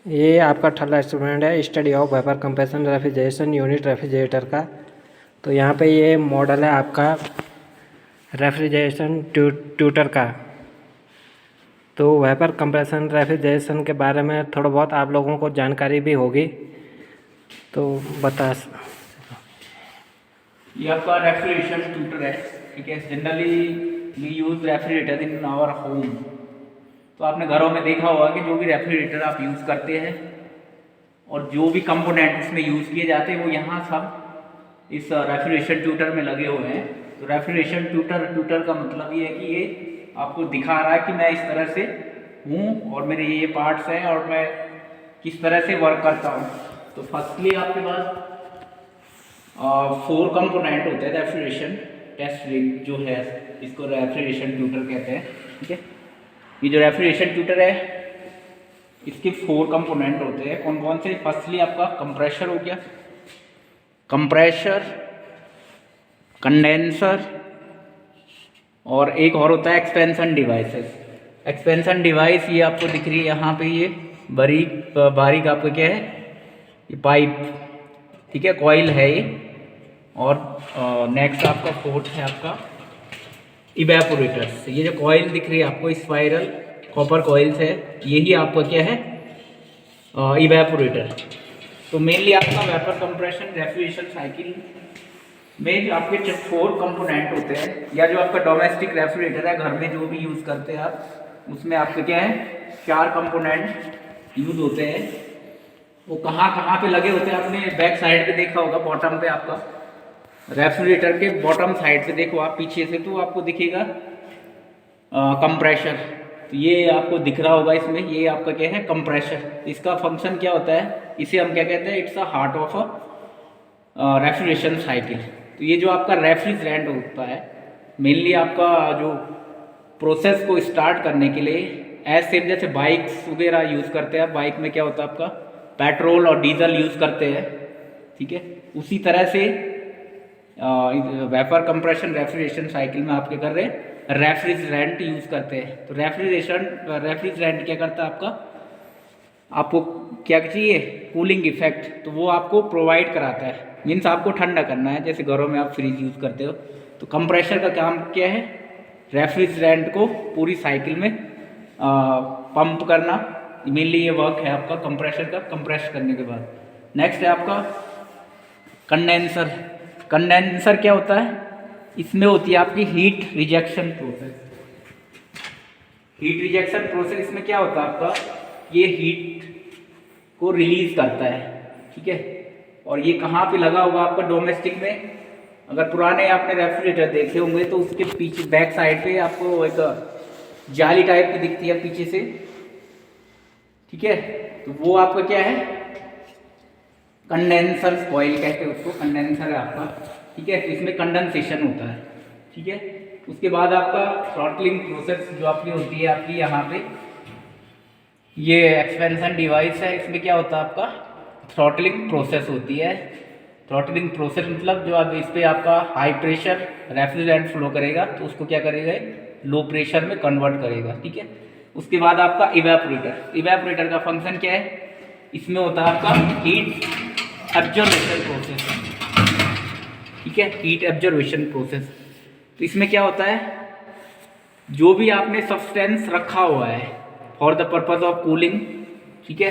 ये आपका third experiment है, study of vapour compression refrigeration unit refrigerator का। तो यहाँ पे ये मॉडल है आपका रेफ्रिजरेशन ट्यूटर का। तो वेपर कंप्रेशन रेफ्रिजरेशन के बारे में थोड़ा बहुत आप लोगों को जानकारी भी होगी, तो बता। ये आपका रेफ्रिजरेशन ट्यूटर है, ठीक है। Generally we use refrigerator in our home. तो आपने घरों में देखा होगा कि जो भी रेफ्रिजरेटर आप यूज़ करते हैं और जो भी कंपोनेंट उसमें यूज़ किए जाते हैं वो यहाँ सब इस रेफ्रिजरेशन ट्यूटर में लगे हुए हैं। तो रेफ्रिजरेशन ट्यूटर का मतलब ये है कि ये आपको दिखा रहा है कि मैं इस तरह से हूँ और मेरे ये पार्ट्स हैं और मैं किस तरह से वर्क करता हूँ। तो फर्स्टली आपके पास 4 कंपोनेंट होते हैं रेफ्रिजरेशन टेस्ट रिग जो है, इसको रेफ्रिजरेशन ट्यूटर कहते हैं, ठीक है। ये जो रेफ्रिजरेशन ट्यूटर है इसके 4 कंपोनेंट होते हैं। कौन कौन से? फर्स्टली आपका कंप्रेशर हो गया, कंप्रेशर, कंडेंसर और एक और होता है एक्सपेंशन डिवाइसेस। एक्सपेंशन डिवाइस ये आपको दिख रही है यहाँ पे, ये बारीक आपका क्या है, ये पाइप, ठीक है, कॉइल है ये। और नेक्स्ट आपका फोर्थ है आपका इवेपोरेटर्स। ये जो कॉइल दिख रही है आपको स्पाइरल कॉपर कॉइल्स है, यही आपका क्या है, इवेपोरेटर। तो मेनली आपका वेपर कंप्रेशन रेफ्रिजरेशन साइकिल में जो आपके जो 4 कंपोनेंट होते हैं, या जो आपका डोमेस्टिक रेफ्रिजरेटर है घर में जो भी यूज़ करते हैं आप, उसमें आपके क्या है 4 कंपोनेंट यूज होते हैं। वो कहाँ कहाँ पे लगे होते हैं आपने बैक साइड पे देखा होगा, बॉटम पे आपका रेफ्रिजरेटर के बॉटम साइड से देखो आप पीछे से, तो आपको दिखेगा कंप्रेशर। तो ये आपको दिख रहा होगा इसमें, ये आपका क्या है कंप्रेशर। इसका फंक्शन क्या होता है, इसे हम क्या कहते हैं, it's a heart of a refrigeration cycle. तो ये जो आपका रेफ्रिजरेंट होता है मेनली आपका जो प्रोसेस को स्टार्ट करने के लिए, एज सेम जैसे बाइक्स वगैरह यूज़ करते हैं, बाइक में क्या होता है आपका पेट्रोल और डीजल यूज़ करते हैं, ठीक है। उसी तरह से वेपर कंप्रेशन रेफ्रिजरेशन साइकिल में आप क्या कर रहे हैं, रेफ्रिजरेंट यूज़ करते हैं। तो रेफ्रिजरेंट क्या करता है आपको क्या चाहिए, कूलिंग इफेक्ट, तो वो आपको प्रोवाइड कराता है। मीन्स आपको ठंडा करना है, जैसे घरों में आप फ्रिज यूज़ करते हो। तो कंप्रेशर का काम क्या है, रेफ्रिजरेंट को पूरी साइकिल में पंप करना। मेनली ये वर्क है आपका कंप्रेशर का, कंप्रेस करने के बाद। नेक्स्ट है आपका कंडेंसर। कंडेंसर क्या होता है, इसमें होती है आपकी heat rejection process. Heat rejection process इसमें क्या होता है आपका, ये हीट को रिलीज करता है, ठीक है। और ये कहाँ पे लगा होगा आपका डोमेस्टिक में, अगर पुराने आपने रेफ्रिजरेटर देखे होंगे तो उसके पीछे बैक साइड पे आपको एक जाली टाइप की दिखती है पीछे से, ठीक है। तो वो आपका क्या है, कंडेंसर कॉइल कहते हैं उसको, कंडेंसर है आपका, ठीक है। तो इसमें कंडेंसेशन होता है, ठीक है। उसके बाद आपका थ्रॉटलिंग प्रोसेस जो आपकी होती है, आपकी यहाँ पे ये एक्सपेंशन डिवाइस है, इसमें क्या होता है आपका थ्रॉटलिंग प्रोसेस होती है। थ्रॉटलिंग प्रोसेस मतलब जो आप इस पर आपका हाई प्रेशर रेफ्रिजरेंट फ्लो करेगा तो उसको क्या करेगा, लो प्रेशर में कन्वर्ट करेगा, ठीक है। उसके बाद आपका इवेपोरेटर। इवेपोरेटर का फंक्शन क्या है, इसमें होता है आपका हीट एब्जॉर्बेशन प्रोसेस, ठीक है, हीट एब्जॉर्बेशन प्रोसेस। तो इसमें क्या होता है, जो भी आपने सब्सटेंस रखा हुआ है for the purpose of cooling, ठीक है,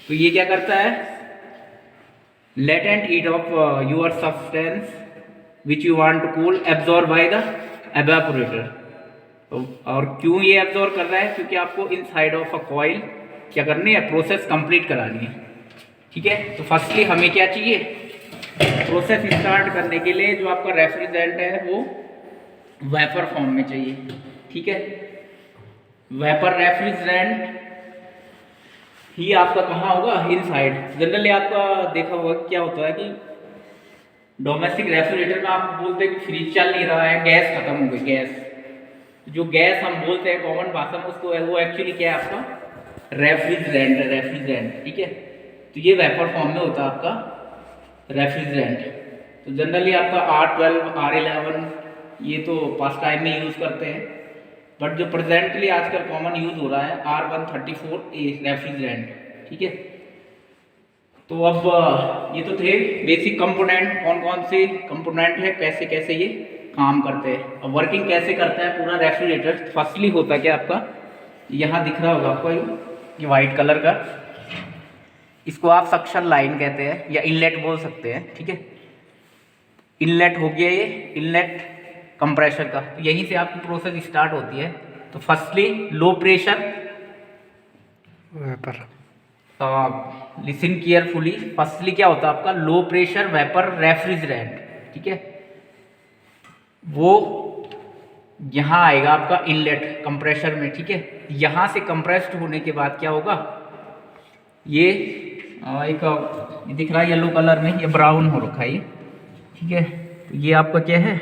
तो ये क्या करता है, latent heat of your substance which you want to cool absorb by the evaporator. और क्यों ये एब्जॉर्ब कर रहा है, क्योंकि आपको inside of a coil क्या करनी है, प्रोसेस कंप्लीट करानी है, ठीक है। तो फर्स्टली हमें क्या चाहिए, प्रोसेस स्टार्ट करने के लिए जो आपका रेफ्रिजरेंट है वो वेपर फॉर्म में चाहिए, ठीक है। वेपर रेफ्रिजरेंट ही आपका कहाँ होगा, इनसाइड। जनरली आपका देखा होगा क्या होता है कि डोमेस्टिक रेफ्रिजरेटर में आप बोलते हैं कि फ्रिज चल नहीं रहा है, गैस खत्म हो गई, गैस जो गैस हम बोलते हैं कॉमन भाषा में उसको, वो एक्चुअली क्या है आपका रेफ्रिजरेंट, ठीक है। तो ये वेपर फॉर्म में होता है आपका रेफ्रिजरेंट। तो जनरली आपका R12 R11 ये तो पास्ट टाइम में यूज़ करते हैं, बट जो प्रेजेंटली आजकल कॉमन यूज़ हो रहा है R134A रेफ्रिजरेंट, ठीक है। तो अब ये तो थे बेसिक कंपोनेंट, कौन कौन से कंपोनेंट है, कैसे कैसे ये काम करते हैं। अब वर्किंग कैसे करता है पूरा रेफ्रिजरेटर। फर्स्टली होता क्या आपका, यहाँ दिख रहा होगा आपको ये वाइट कलर का, इसको आप सक्शन लाइन कहते हैं या इनलेट बोल सकते हैं, ठीक है। इनलेट हो गया ये, इनलेट कंप्रेशर का। तो यहीं से आपकी प्रोसेस स्टार्ट होती है। तो firstly low pressure vapour, listen carefully, firstly क्या होता है आपका लो प्रेशर वेपर रेफ्रिजरेंट, ठीक है। वो यहाँ आएगा आपका इनलेट कंप्रेशर में, ठीक है। यहाँ से कंप्रेस्ड होने के बाद क्या होगा, ये एक ये दिख रहा है येलो कलर में, ये ब्राउन हो रखा है ये, ठीक है। तो ये आपका क्या है,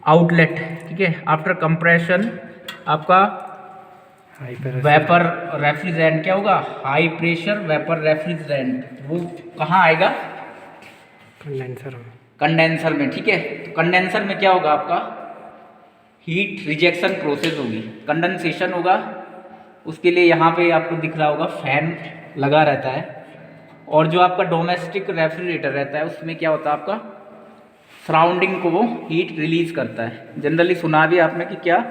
आउटलेट, ठीक है। आफ्टर कंप्रेशन आपका वेपर रेफ्रिजरेंट क्या होगा, हाई प्रेशर वेपर रेफ्रिजरेंट, वो कहाँ आएगा, कंडेंसर में, कंडेंसर में, ठीक है। तो कंडेंसर में क्या होगा आपका, हीट रिजेक्शन प्रोसेस होगी, कंडेंसेशन होगा। उसके लिए यहाँ पे आपको दिख रहा होगा फैन लगा रहता है। और जो आपका डोमेस्टिक रेफ्रिजरेटर रहता है उसमें क्या होता है आपका, सराउंडिंग को वो हीट रिलीज करता है। जनरली सुना भी आपने कि क्या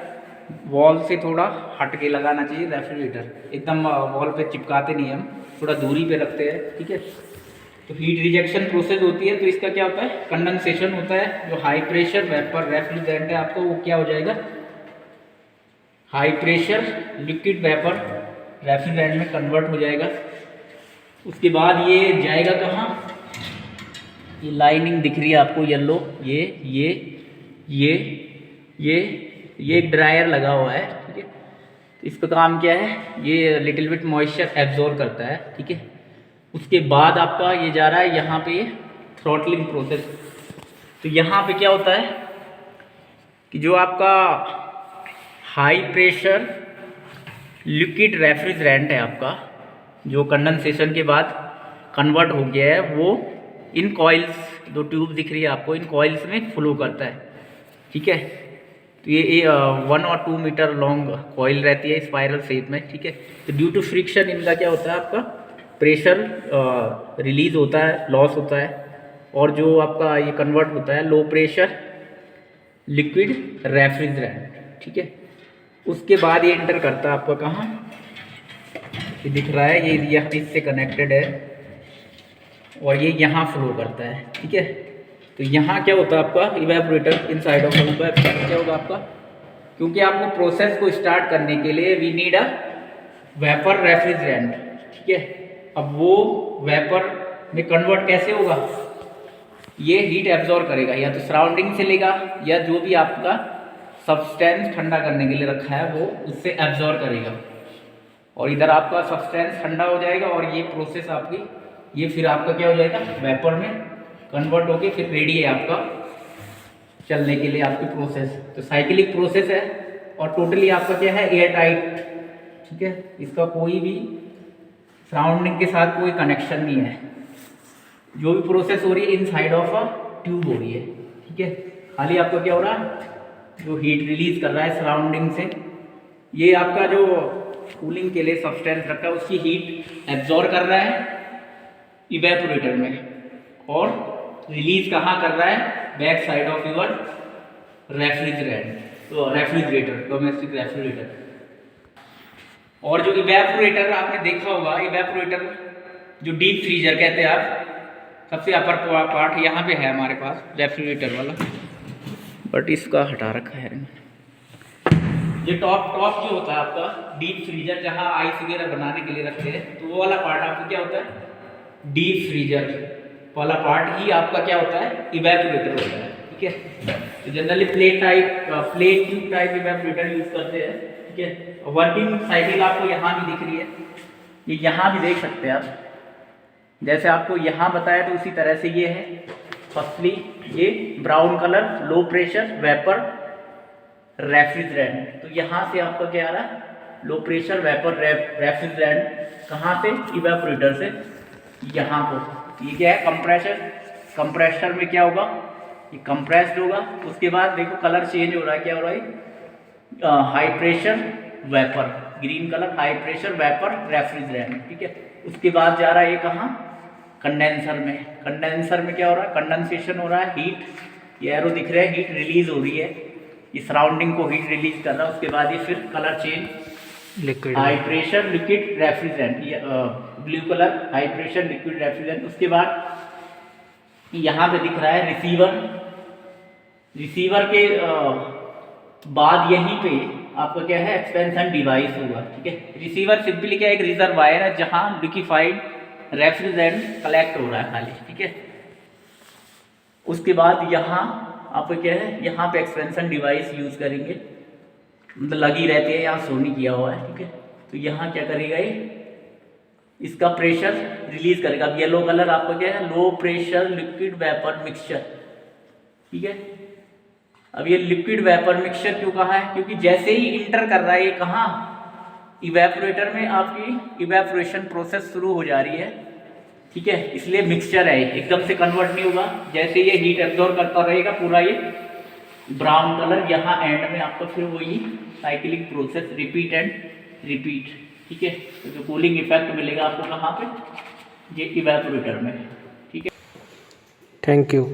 वॉल से थोड़ा हट के लगाना चाहिए रेफ्रिजरेटर, एकदम वॉल पे चिपकाते नहीं हम, थोड़ा दूरी पे रखते हैं, ठीक है। तो हीट रिजेक्शन प्रोसेस होती है। तो इसका क्या होता है, कंडेंसेशन होता है। जो हाई प्रेशर वेपर रेफ्रिजरेंट है आपको, वो क्या हो जाएगा, high pressure liquid vapour refrigerant में कन्वर्ट हो जाएगा। उसके बाद ये जाएगा कहाँ, ये लाइनिंग दिख रही है आपको येलो, ये एक ड्रायर लगा हुआ है, ठीक है। तो इसका काम क्या है, ये लिटिल बिट मॉइस्चर एब्जॉर्ब करता है, ठीक है। उसके बाद आपका ये जा रहा है यहाँ पे थ्रॉटलिंग प्रोसेस। तो यहाँ पे क्या होता है कि जो आपका हाई प्रेशर लिक्विड रेफ्रिजरेंट है आपका, जो कंडेंसेशन के बाद कन्वर्ट हो गया है, वो इन कॉइल्स, दो ट्यूब दिख रही है आपको, इन कॉइल्स में फ्लो करता है, ठीक है। तो ये 1 और 2 मीटर लॉन्ग कॉइल रहती है स्पाइरल शेप में, ठीक है। तो ड्यू टू फ्रिक्शन इनका क्या होता है, आपका प्रेशर रिलीज होता है, लॉस होता है, और जो आपका ये कन्वर्ट होता है लो प्रेशर लिक्विड रेफ्रिजरेंट, ठीक है। उसके बाद ये एंटर करता है आपका कहाँ, ये दिख रहा है, ये यहाँ इससे कनेक्टेड है और ये यहाँ फ्लो करता है, ठीक है। तो यहाँ क्या होता है आपका इवेपोरेटर इनसाइड ऑफ इवेपोरेटर क्या होगा आपका, क्योंकि आपको प्रोसेस को स्टार्ट करने के लिए we need a vapour refrigerant, ठीक है। अब वो वेपर में कन्वर्ट कैसे होगा, ये हीट एब्जॉर्ब करेगा, या तो सराउंडिंग से लेगा या जो भी आपका सब्सटेंस ठंडा करने के लिए रखा है वो उससे एब्जॉर्ब करेगा, और इधर आपका सब्सटेंस ठंडा हो जाएगा और ये प्रोसेस आपकी, ये फिर आपका क्या हो जाएगा, वेपर में कन्वर्ट होके फिर रेडी है आपका चलने के लिए आपकी प्रोसेस। तो साइक्लिक प्रोसेस है और टोटली आपका क्या है, एयर टाइट, ठीक है। इसका कोई भी सराउंडिंग के साथ कोई कनेक्शन नहीं है। जो भी प्रोसेस हो रही है इनसाइड ऑफ अ ट्यूब हो रही है, ठीक है। खाली आपका क्या हो रहा है, जो हीट रिलीज कर रहा है सराउंडिंग से, ये आपका जो कूलिंग के लिए सब्सटेंस रखा है उसकी हीट एब्जॉर्ब कर रहा है इवेपोरेटर में, और रिलीज कहाँ कर रहा है, back side of your refrigerant, तो रेफ्रिजरेटर, डोमेस्टिक रेफ्रिजरेटर। और जो इवेपोरेटर आपने देखा होगा, इवेपोरेटर जो डीप फ्रीजर कहते हैं आप, सबसे अपर पार्ट यहाँ पे है हमारे पास रेफ्रिजरेटर वाला, बट इसका हटा रखा है। ये टॉप जो होता है आपका डीप फ्रीजर, जहाँ आइस वगैरह बनाने के लिए रखते हैं, तो वो वाला पार्ट आपको क्या होता है, डीप फ्रीजर वाला पार्ट ही आपका क्या होता है, इवेपोरेटर होता है, ठीक है। तो generally plate tube type evaporator use करते हैं, ठीक है। वर्किंग साइकिल आपको यहाँ भी दिख रही है, ये यहाँ भी देख सकते हैं आप, जैसे आपको यहाँ बताया तो उसी तरह से ये है। फर्स्टली ये brown colour low pressure vapour refrigerant, तो यहाँ से आपका क्या आ रहा है, लो प्रेशर वेपर रेफ्रिजरेंट, कहाँ से, इवेपोरेटर से यहाँ को। ये क्या है, कंप्रेसर में क्या होगा, ये कंप्रेस्ड होगा। उसके बाद देखो कलर चेंज हो रहा है, क्या हो रहा है, high pressure vapour green colour high pressure vapour refrigerant, ठीक है। उसके बाद जा रहा है ये कहाँ, कंडेंसर में। कंडेंसर में क्या हो रहा है, कंडेंसेशन हो रहा है, हीट, ये एरो दिख रहा है, हीट रिलीज हो रही है, ये सराउंडिंग को हीट रिलीज कर रहा है। उसके बाद ये फिर colour change, liquid high pressure liquid refrigerant, ये blue colour high pressure liquid refrigerant. उसके बाद यहाँ पे दिख रहा है रिसीवर। रिसीवर के बाद यहीं पे आपका क्या है, एक्सपेंशन डिवाइस होगा, ठीक है। रिसीवर सिंपली क्या है, एक रिजर्वायर है जहाँ लिक्विफाइड रेफ्रिजरेंट कलेक्ट हो रहा है खाली, ठीक है। उसके बाद यहाँ आपको क्या है, यहाँ पे एक्सपेंशन डिवाइस यूज करेंगे, मतलब लगी रहती है, यहाँ सोनी किया हुआ है, ठीक है। तो यहाँ क्या करेगा ये, इसका प्रेशर रिलीज करेगा। अब येलो कलर आपको क्या है, low pressure liquid vapour mixture, ठीक है। अब ये लिक्विड वेपर मिक्सचर क्यों कहा है, क्योंकि जैसे ही इंटर कर रहा है ये कहाँ, इवेपोरेटर में आपकी इवेपोरेशन प्रोसेस शुरू हो जा रही है, ठीक है। इसलिए मिक्सचर है, एकदम से कन्वर्ट नहीं होगा, जैसे ये हीट एब्जॉर्ब करता रहेगा पूरा ये ब्राउन कलर, यहाँ एंड में आपको फिर वही cyclic process repeat and repeat, ठीक है। तो जो कूलिंग इफेक्ट मिलेगा आपको कहाँ पे, ये इवेपोरेटर में, ठीक है। Thank you.